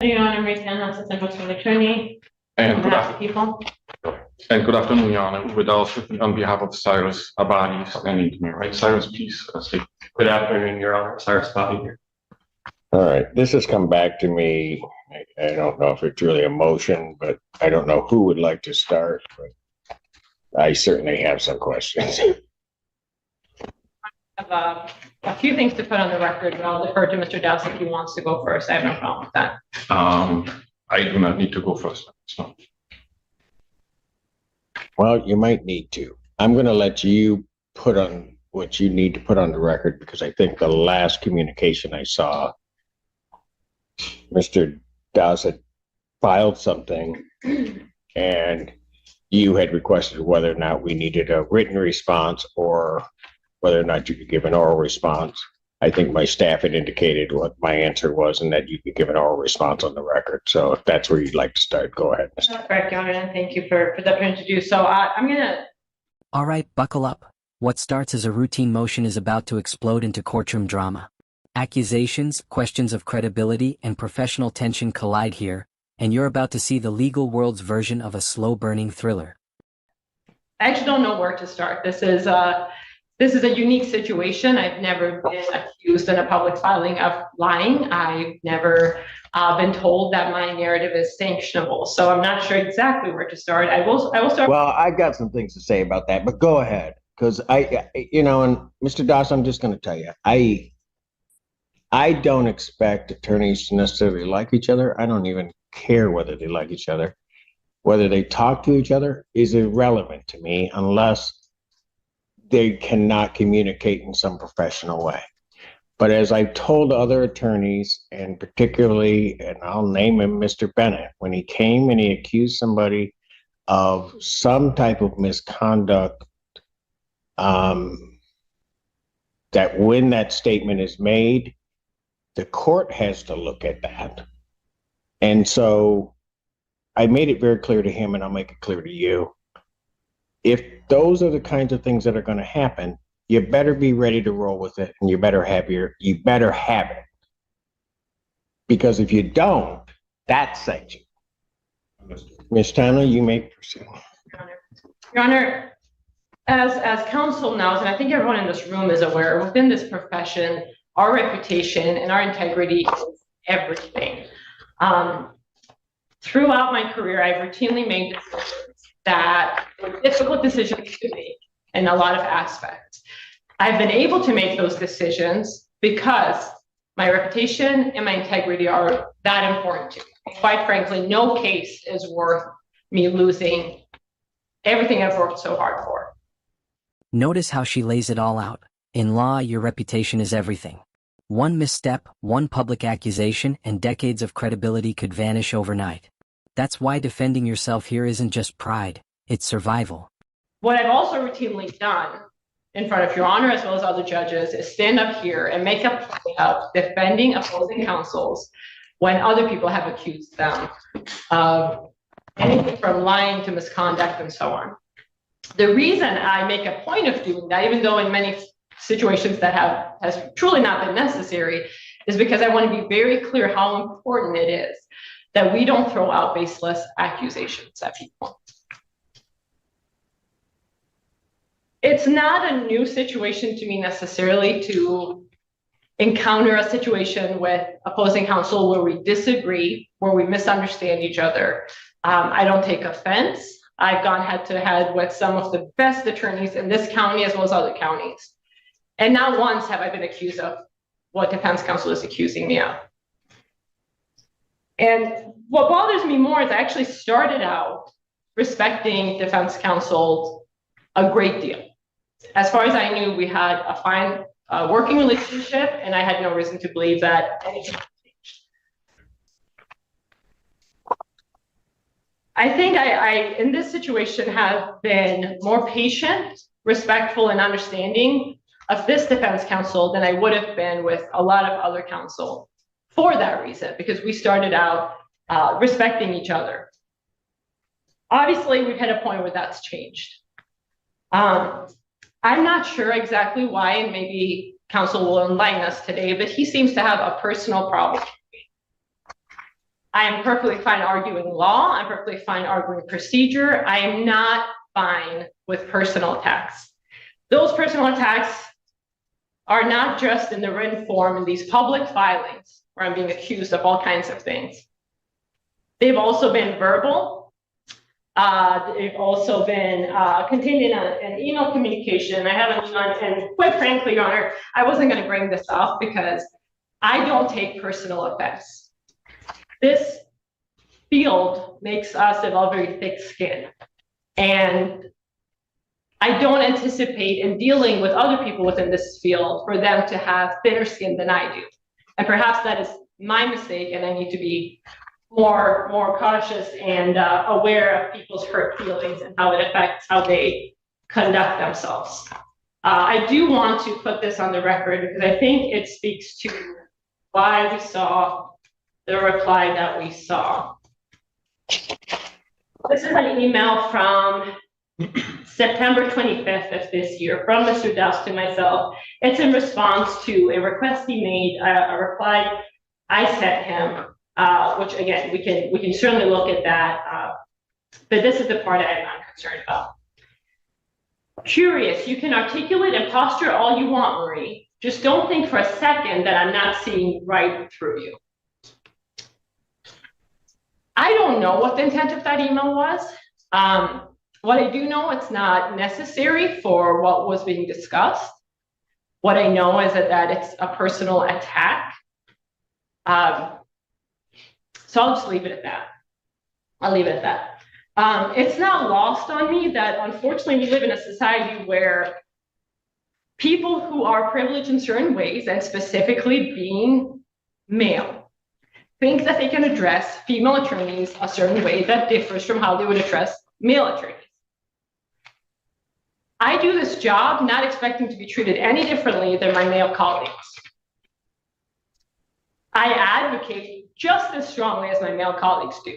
Your Honor, Mary Stanhouse, Assistant Prosecuting Attorney. And On good, behalf of the people. good afternoon, Your Honor. With also on behalf of Cyrus Abadi standing to me, right? Cyrus, please speak. Good afternoon, Your Honor. Cyrus Abadi here. All right, this has come back to me. I don't know if it's really a motion, but I don't know who would like to start, but I certainly have some questions. I have a few things to put on the record, but I'll defer to Mr. Dowse if he wants to go first. I have no problem with that. I do not need to go first. So. Well, you might need to. I'm going to let you put on what you need to put on the record, because I think the last communication I saw, Mr. Dowse had filed something and you had requested whether or not we needed a written response or whether or not you could give an oral response. I think my staff had indicated what my answer was and that you could give an oral response on the record. So if that's where you'd like to start, go ahead, Mr. That's correct, Your Honor, and thank you for the opportunity to do so. I'm going to... All right, buckle up. What starts as a routine motion is about to explode into courtroom drama. Accusations, questions of credibility, and professional tension collide here, and you're about to see the legal world's version of a slow-burning thriller. I actually don't know where to start. This is a unique situation. I've never been accused in a public filing of lying. I've never been told that my narrative is sanctionable. So I'm not sure exactly where to start. I will start. Well, I've got some things to say about that, but go ahead. Because and Mr. Dawes, I'm just going to tell you, I don't expect attorneys to necessarily like each other. I don't even care whether they like each other. Whether they talk to each other is irrelevant to me unless they cannot communicate in some professional way. But as I've told other attorneys, and particularly, and I'll name him Mr. Bennett, when he came and he accused somebody of some type of misconduct, that when that statement is made, the court has to look at that. And so I made it very clear to him, and I'll make it clear to you. If those are the kinds of things that are going to happen, you better be ready to roll with it, and you better have it. Because if you don't, that's sanction. Ms. Tanner, you may proceed. Your Honor, as counsel knows, and I think everyone in this room is aware, within this profession, our reputation and our integrity is everything. Throughout my career, I've routinely made decisions that were difficult decisions to make in a lot of aspects. I've been able to make those decisions because my reputation and my integrity are that important to me. Quite frankly, no case is worth me losing everything I've worked so hard for. Notice how she lays it all out. In law, your reputation is everything. One misstep, one public accusation, and decades of credibility could vanish overnight. That's why defending yourself here isn't just pride, it's survival. What I've also routinely done in front of Your Honor, as well as other judges, is stand up here and make a point of defending opposing counsels when other people have accused them of anything from lying to misconduct and so on. The reason I make a point of doing that, even though in many situations that has truly not been necessary, is because I want to be very clear how important it is that we don't throw out baseless accusations at people. It's not a new situation to me necessarily to encounter a situation with opposing counsel where we disagree, where we misunderstand each other. I don't take offense. I've gone head to head with some of the best attorneys in this county as well as other counties. And not once have I been accused of what defense counsel is accusing me of. And what bothers me more is I actually started out respecting defense counsel a great deal. As far as I knew, we had a fine working relationship, and I had no reason to believe that anything changed. I think I in this situation, have been more patient, respectful, and understanding of this defense counsel than I would have been with a lot of other counsel for that reason, because we started out respecting each other. Obviously, we've hit a point where that's changed. I'm not sure exactly why, and maybe counsel will enlighten us today, but he seems to have a personal problem. I am perfectly fine arguing law. I'm perfectly fine arguing procedure. I am not fine with personal attacks. Those personal attacks are not just in the written form in these public filings where I'm being accused of all kinds of things. They've also been verbal. They've also been contained in an email communication. I have an email, and quite frankly, Your Honor, I wasn't going to bring this up because I don't take personal offense. This field makes us develop very thick skin. And I don't anticipate in dealing with other people within this field for them to have thinner skin than I do. And perhaps that is my mistake, and I need to be more cautious and aware of people's hurt feelings and how it affects how they conduct themselves. I do want to put this on the record because I think it speaks to why we saw the reply that we saw. This is an email from September 25th of this year from Mr. Douse to myself. It's in response to a request he made, a reply I sent him, which again, we can certainly look at that, but this is the part I'm concerned about. Curious, you can articulate and posture all you want, Marie. Just don't think for a second that I'm not seeing right through you. I don't know what the intent of that email was. What I do know, it's not necessary for what was being discussed. What I know is that it's a personal attack. So I'll just leave it at that. I'll leave it at that. It's not lost on me that unfortunately we live in a society where people who are privileged in certain ways, and specifically being male, think that they can address female attorneys a certain way that differs from how they would address male attorneys. I do this job not expecting to be treated any differently than my male colleagues. I advocate just as strongly as my male colleagues do.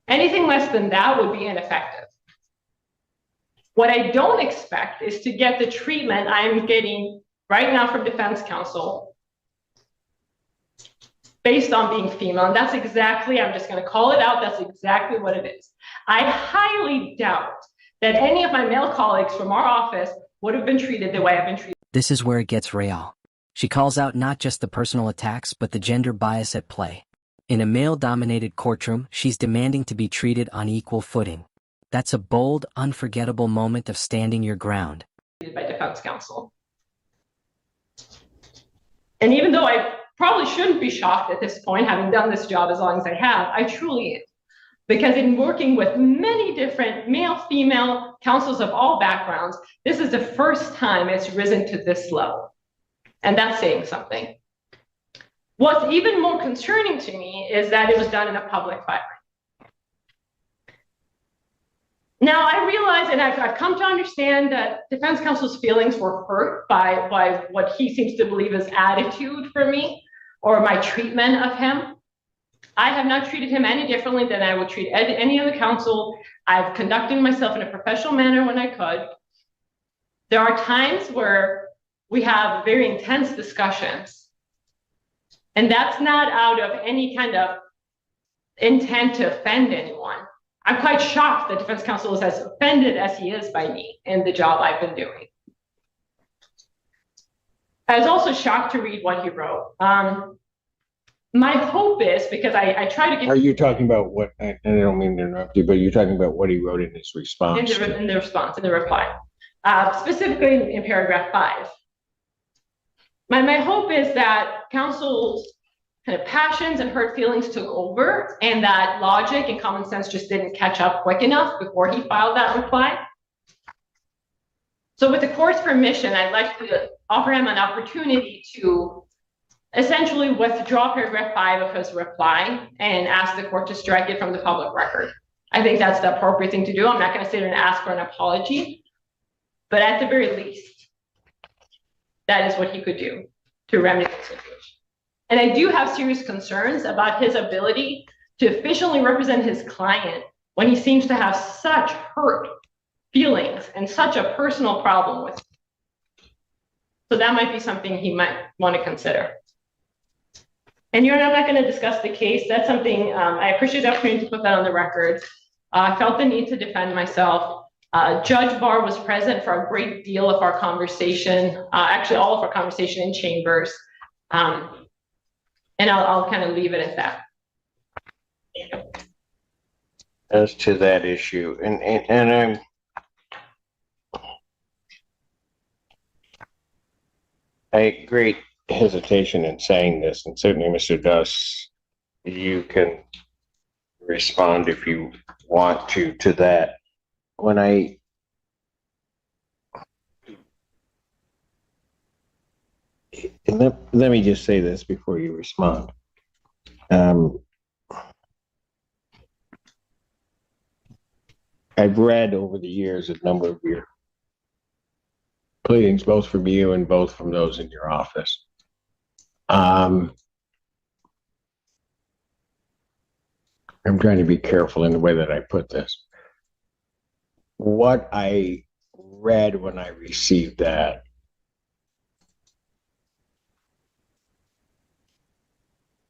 Anything less than that would be ineffective. What I don't expect is to get the treatment I'm getting right now from defense counsel based on being female. And that's exactly, I'm just going to call it out, that's exactly what it is. I highly doubt that any of my male colleagues from our office would have been treated the way I've been treated. This is where it gets real. She calls out not just the personal attacks, but the gender bias at play. In a male-dominated courtroom, she's demanding to be treated on equal footing. That's a bold, unforgettable moment of standing your ground. By defense counsel. And even though I probably shouldn't be shocked at this point, having done this job as long as I have, I truly am. Because in working with many different male, female counsels of all backgrounds, this is the first time it's risen to this level. And that's saying something. What's even more concerning to me is that it was done in a public filing. Now, I realize, and I've come to understand that defense counsel's feelings were hurt by what he seems to believe is attitude for me or my treatment of him. I have not treated him any differently than I would treat any other counsel. I've conducted myself in a professional manner when I could. There are times where we have very intense discussions, and that's not out of any kind of intent to offend anyone. I'm quite shocked that defense counsel is as offended as he is by me and the job I've been doing. I was also shocked to read what he wrote. My hope is, because I try to get— Are you talking about what, and I don't mean to interrupt you, but you're talking about what he wrote in his response? In the reply, specifically in paragraph 5. My hope is that counsel's kind of passions and hurt feelings took over, and that logic and common sense just didn't catch up quick enough before he filed that reply. So with the court's permission, I'd like to offer him an opportunity to essentially withdraw paragraph 5 of his reply and ask the court to strike it from the public record. I think that's the appropriate thing to do. I'm not going to sit there and ask for an apology, but at the very least, that is what he could do to remedy the situation. And I do have serious concerns about his ability to efficiently represent his client when he seems to have such hurt feelings and such a personal problem with him. So that might be something he might want to consider. And I'm not going to discuss the case. That's something, I appreciate the opportunity to put that on the record. I felt the need to defend myself. Judge Barr was present for a great deal of our conversation, actually all of our conversation in chambers. And I'll kind of leave it at that. As to that issue, and I have great hesitation in saying this, and certainly Mr. Duss, you can respond if you want to that. When let me just say this before you respond. I've read over the years a number of your pleadings, both from you and both from those in your office. I'm trying to be careful in the way that I put this. What I read when I received that,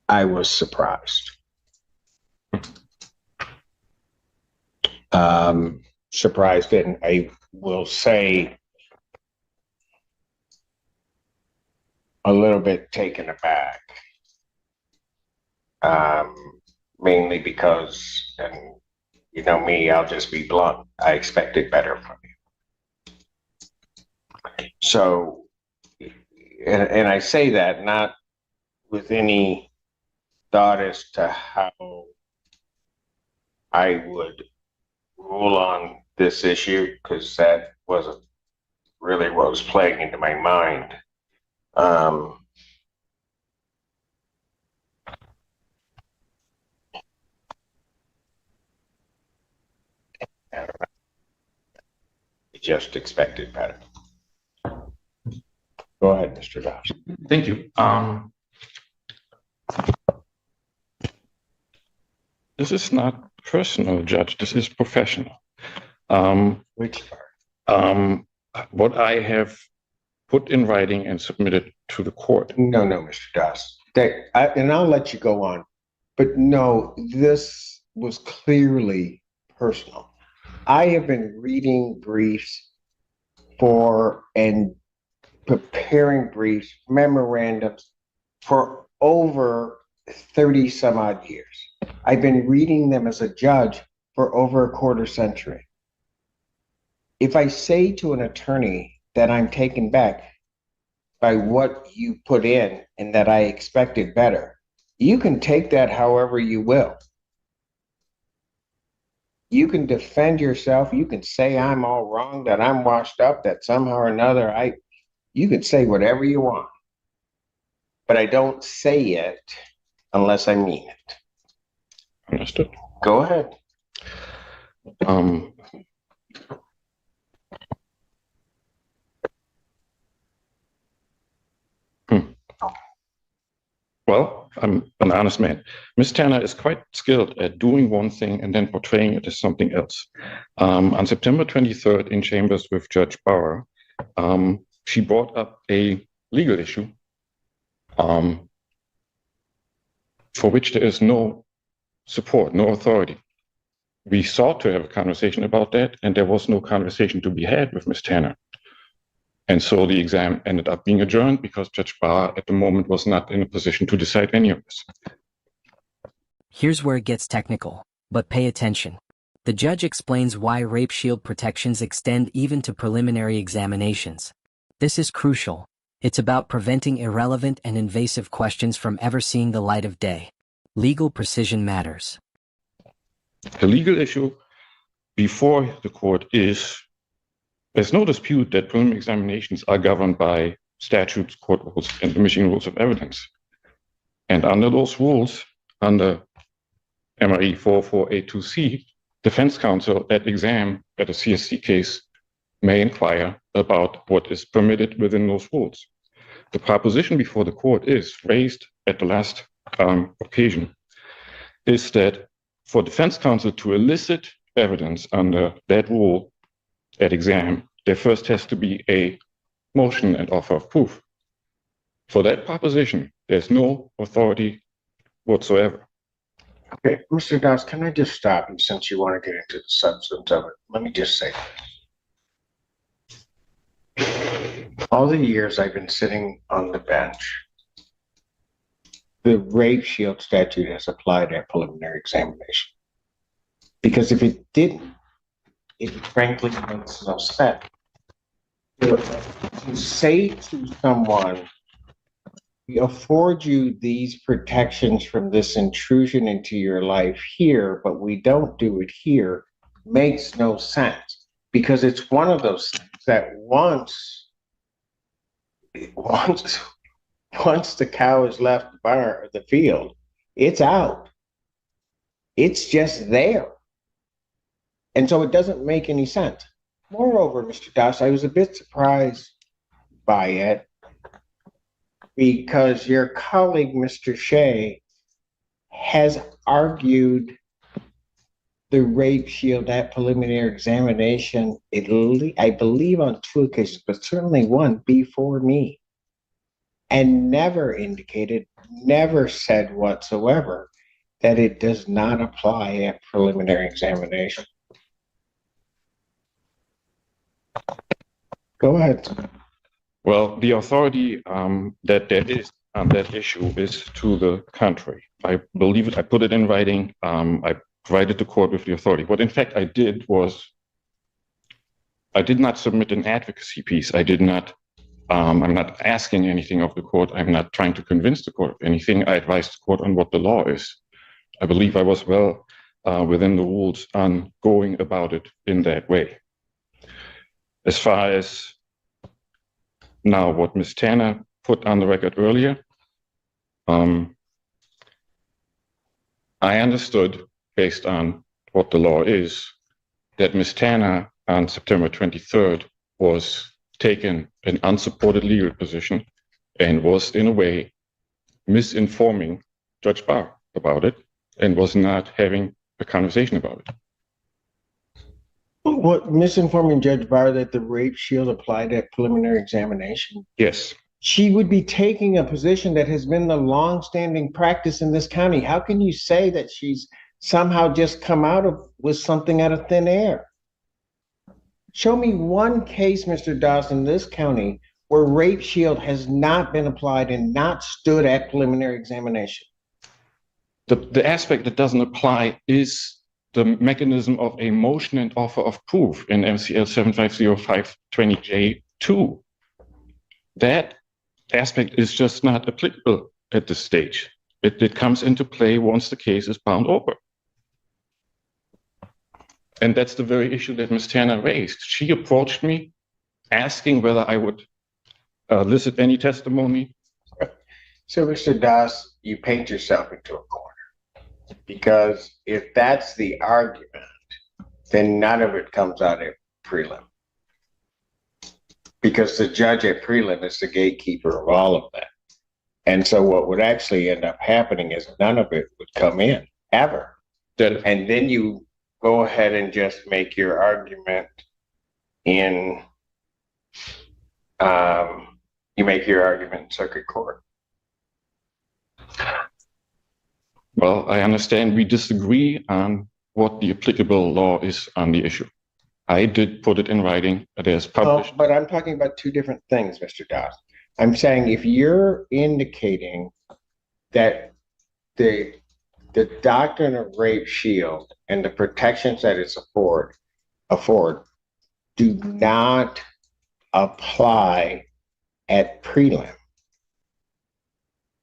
I was surprised. Surprised, and I will say a little bit taken aback. Mainly because, and you know me, I'll just be blunt, I expected better from you. So, and I say that not with any thought as to how I would rule on this issue, because that wasn't really what was playing into my mind. I don't know. Just expected better. Go ahead, Mr. Doss. Thank you. This is not personal, Judge. This is professional. Which part? What I have put in writing and submitted to the court. No, Mr. Doss. And I'll let you go on. But no, this was clearly personal. I have been reading briefs and preparing briefs, memorandums for over 30 some odd years. I've been reading them as a judge for over a quarter century. If I say to an attorney that I'm taken back by what you put in and that I expected better, you can take that however you will. You can defend yourself. You can say I'm all wrong, that I'm washed up, that somehow or another you can say whatever you want. But I don't say it unless I mean it. Understood. Go ahead. Well, I'm an honest man. Ms. Tanner is quite skilled at doing one thing and then portraying it as something else. On September 23rd in chambers with Judge Bauer, she brought up a legal issue for which there is no support, no authority. We sought to have a conversation about that, and there was no conversation to be had with Ms. Tanner. And so the exam ended up being adjourned because Judge Barr at the moment was not in a position to decide any of this. Here's where it gets technical, but pay attention. The judge explains why rape shield protections extend even to preliminary examinations. This is crucial. It's about preventing irrelevant and invasive questions from ever seeing the light of day. Legal precision matters. The legal issue before the court is, there's no dispute that preliminary examinations are governed by statutes, court rules, and the Michigan Rules of Evidence. And under those rules, under MRE 4482C, defense counsel at exam at a CSC case may inquire about what is permitted within those rules. The proposition before the court is raised at the last occasion, is that for defense counsel to elicit evidence under that rule at exam, there first has to be a motion and offer of proof. For that proposition, there's no authority whatsoever. Okay, Mr. Doss, can I just stop you since you want to get into the substance of it? Let me just say this. All the years I've been sitting on the bench, the rape shield statute has applied at preliminary examination. Because if it didn't, it frankly makes no sense. To say to someone, we afford you these protections from this intrusion into your life here, but we don't do it here, makes no sense. Because it's one of those things that once the cow has left the barn or the field, it's out. It's just there. And so it doesn't make any sense. Moreover, Mr. Doss, I was a bit surprised by it because your colleague, Mr. Shea, has argued the rape shield at preliminary examination, I believe on 2 occasions, but certainly one before me, and never indicated, never said whatsoever that it does not apply at preliminary examination. Go ahead. Well, the authority that there is on that issue is to the contrary. I believe it, I put it in writing. I provided the court with the authority. What in fact I did was, I did not submit an advocacy piece. I did not, I'm not asking anything of the court. I'm not trying to convince the court of anything. I advised the court on what the law is. I believe I was well within the rules on going about it in that way. As far as now what Ms. Tanner put on the record earlier, I understood, based on what the law is, that Ms. Tanner on September 23rd was taking an unsupported legal position and was in a way misinforming Judge Barr about it and was not having a conversation about it. What, misinforming Judge Barr that the rape shield applied at preliminary examination? Yes. She would be taking a position that has been the longstanding practice in this county. How can you say that she's somehow just come out of with something out of thin air? Show me one case, Mr. Dawson, in this county where rape shield has not been applied and not stood at preliminary examination. The aspect that doesn't apply is the mechanism of a motion and offer of proof in MCL 750520J2. That aspect is just not applicable at this stage. It comes into play once the case is bound over. And that's the very issue that Ms. Tanner raised. She approached me asking whether I would elicit any testimony. So, Mr. Das, you paint yourself into a corner. Because if that's the argument, then none of it comes out at prelim. Because the judge at prelim is the gatekeeper of all of that. And so what would actually end up happening is none of it would come in, ever. And then you go ahead and just make your argument in, circuit court. Well, I understand we disagree on what the applicable law is on the issue. I did put it in writing. It is published. But I'm talking about two different things, Mr. Doss. I'm saying if you're indicating that the doctrine of rape shield and the protections that it's afford do not apply at prelim,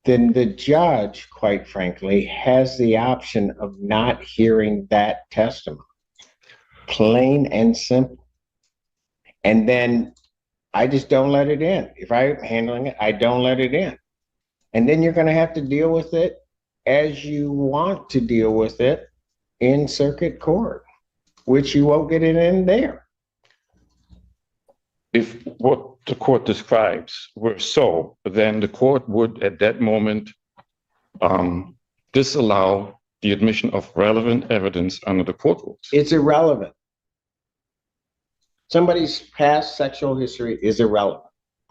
then the judge, quite frankly, has the option of not hearing that testimony. Plain and simple. And then I just don't let it in. If I'm handling it, I don't let it in. And then you're going to have to deal with it as you want to deal with it in circuit court, which you won't get it in there. If what the court describes were so, then the court would at that moment disallow the admission of relevant evidence under the court rules. It's irrelevant. Somebody's past sexual history is irrelevant.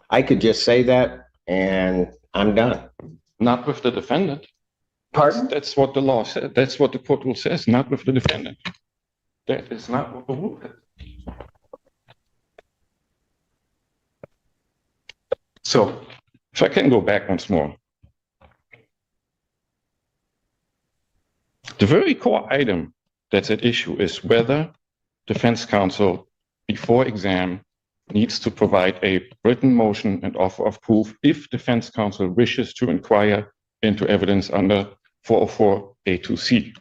I could just say that and I'm done. Not with the defendant. Pardon? That's what the law said. That's what the court rule says, not with the defendant. That is not what the rule is. So, if I can go back once more. The very core item that's at issue is whether defense counsel, before exam, needs to provide a written motion and offer of proof if defense counsel wishes to inquire into evidence under 404A2C.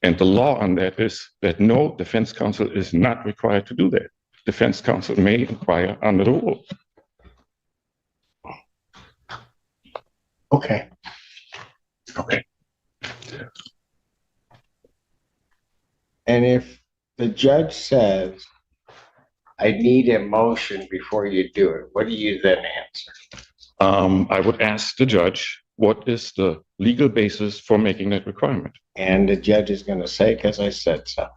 And the law on that is that no, defense counsel is not required to do that. Defense counsel may inquire under the rule. Okay. Okay. And if the judge says, I need a motion before you do it, what do you then answer? I would ask the judge, what is the legal basis for making that requirement? And the judge is going to say, because I said so.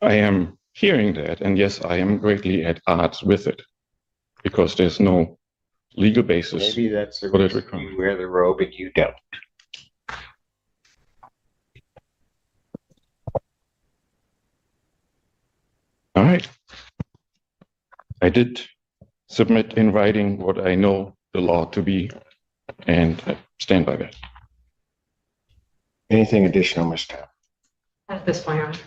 I am hearing that, and yes, I am greatly at odds with it because there's no legal basis. Maybe that's the for that reason requirement. you wear the robe and you don't. All right. I did submit in writing what I know the law to be, and I stand by that. Anything additional, Mr. At this point, Your Honor.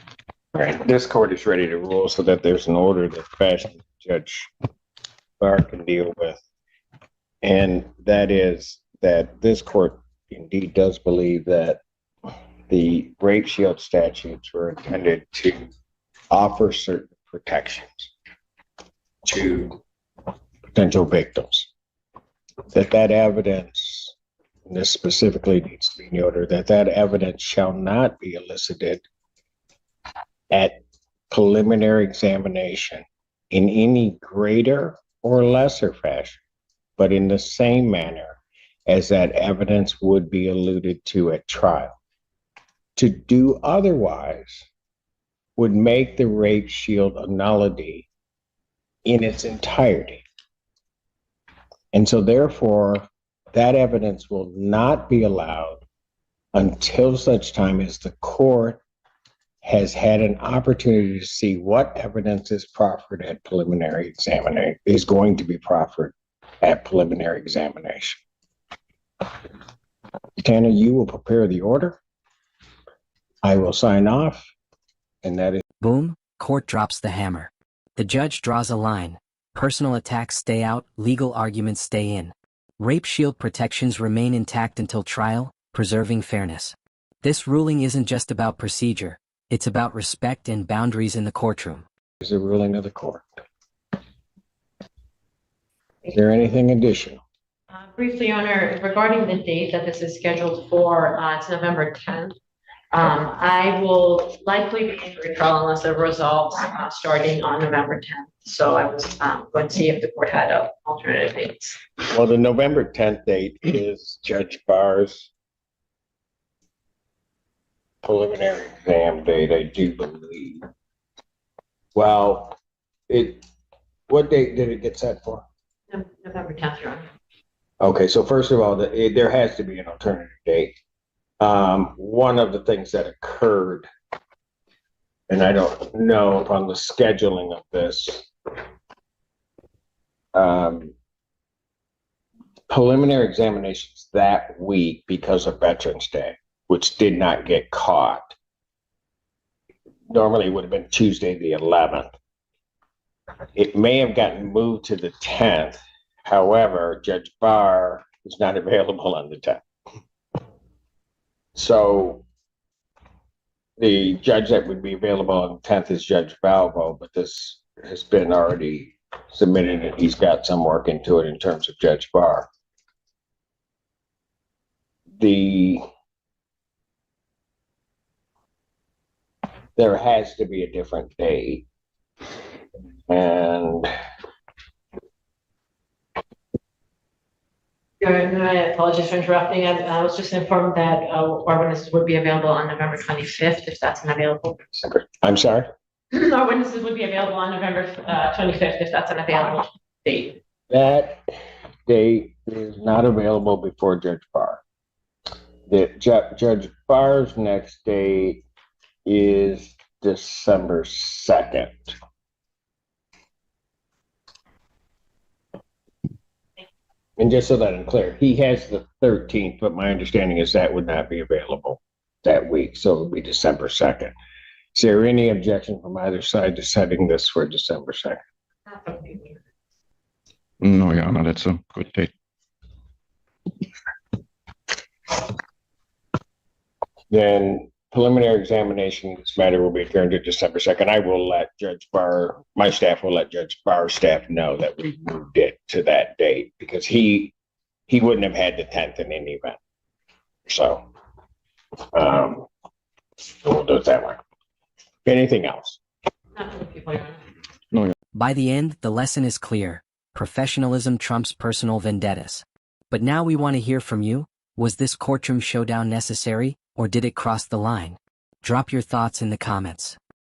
All right, this court is ready to rule so that there's an order that fashion Judge Barr can deal with. And that is that this court indeed does believe that the rape shield statutes were intended to offer certain protections to potential victims. That evidence, and this specifically needs to be noted, that evidence shall not be elicited at preliminary examination in any greater or lesser fashion, but in the same manner as that evidence would be alluded to at trial. To do otherwise would make the rape shield a nullity in its entirety. And so therefore, that evidence will not be allowed until such time as the court has had an opportunity to see what evidence is proffered at preliminary examination, is going to be proffered at preliminary examination. Tanner, you will prepare the order. I will sign off, and that is. Boom, court drops the hammer. The judge draws a line. Personal attacks stay out, legal arguments stay in. Rape shield protections remain intact until trial, preserving fairness. This ruling isn't just about procedure. It's about respect and boundaries in the courtroom. Is the ruling of the court. Is there anything additional? Briefly, Your Honor, regarding the date that this is scheduled for, it's November 10th. I will likely be in jury trial unless it resolves starting on November 10th. So I was going to see if the court had alternative dates. Well, the November 10th date is Judge Barr's preliminary exam date, I do believe. Well, what date did it get set for? November 10th, Your Honor. Okay, so first of all, there has to be an alternative date. One of the things that occurred, and I don't know upon the scheduling of this, preliminary examinations that week because of Veterans Day, which did not get caught. Normally it would have been Tuesday the 11th. It may have gotten moved to the 10th. However, Judge Barr is not available on the 10th. So the judge that would be available on the 10th is Judge Valvo, but this has been already submitted and he's got some work into it in terms of Judge Barr. There has to be a different date. And I apologize for interrupting. I was just informed that our witnesses would be available on November 25th, if that's an available. I'm sorry? Our witnesses would be available on November 25th, if that's an available date. That date is not available before Judge Barr. Judge Barr's next date is December 2nd. And just so that I'm clear, he has the 13th, but my understanding is that would not be available that week, so it would be December 2nd. Is there any objection from either side to setting this for December 2nd? No, Your Honor, that's a good date. Then preliminary examination of this matter will be adjourned to December 2nd. I will let Judge Barr, my staff will let Judge Barr's staff know that we moved it to that date because he wouldn't have had the 10th in any event. So we'll do it that way. Anything else? By the end, the lesson is clear. Professionalism trumps personal vendettas. But now we want to hear from you. Was this courtroom showdown necessary, or did it cross the line? Drop your thoughts in the comments.